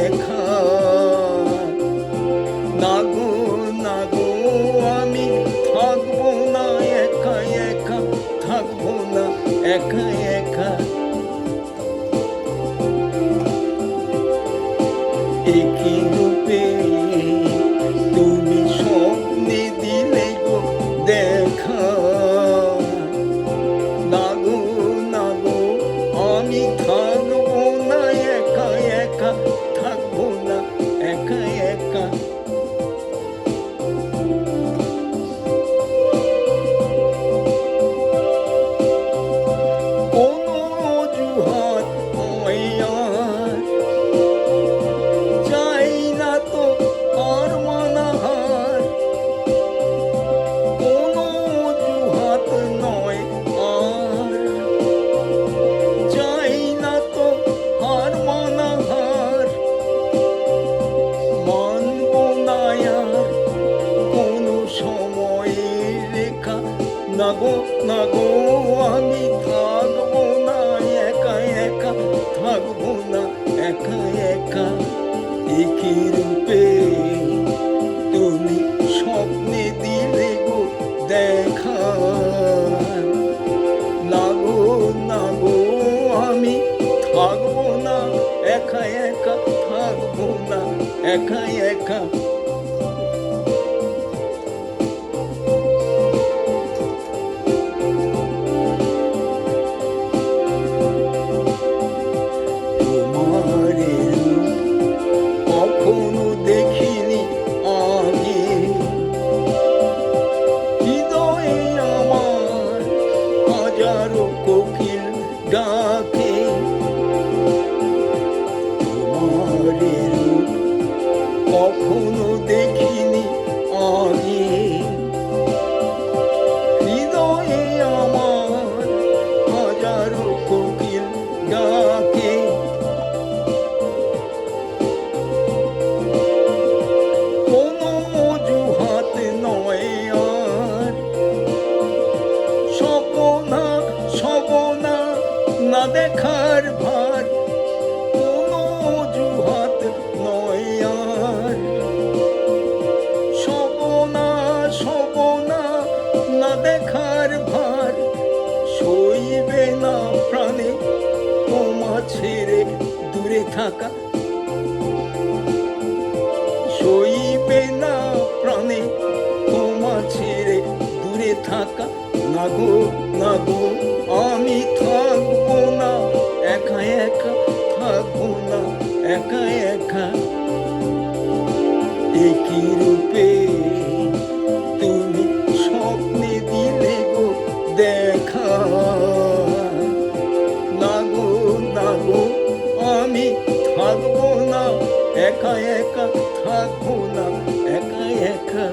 দেখা। না গো না গো আমি থাকবো না একা একা, থাকবো না একা একা। একই রূপে তুমি স্বপ্নে দিলে গো দেখা। না গো না গো আমি থাকবো না একা একা, থাকবো না একা একা। কোনো অজুহাত আমায় আর চাই না তো আর মানাহার। কোনো অজুহাত নয় আর চাই না তো আর মানাহার। মানব না আর কোনো সময়ের রেখা। না গো না গো আমি থাকবো না একা একা, থাকবো না একা একা। একই রূপে তুমি স্বপ্নে দিলে গো দেখা। না গো না গো আমি থাকবো না একা একা, থাকবো না একা একা। কখনো দেখিনি আগে, হৃদয়ে আমার হাজারো কোকিল ডাকে। তোমার রূপ কখনো দেখিনি আগে, হৃদয়ে আমার হাজারো কোকিল ডাকে। কোনো অজুহাত নয় আর সপনা সপনা না দেখার ভার। কোনো অজুহাত নয় আর সপনা সপনা না দেখার ভার। সইবে না প্রাণে তোমা ছেড়ে দূরে থাকা, সইবে না প্রাণে তোমা ছেড়ে দূরে থাকা। না গো না গো আমি থাকবো না একা একা, থাকবো না একা একা। একই রূপে তুমি স্বপ্নে দিলে গো দেখা। না গো না গো আমি থাকবো না একা একা, থাকবো না একা একা।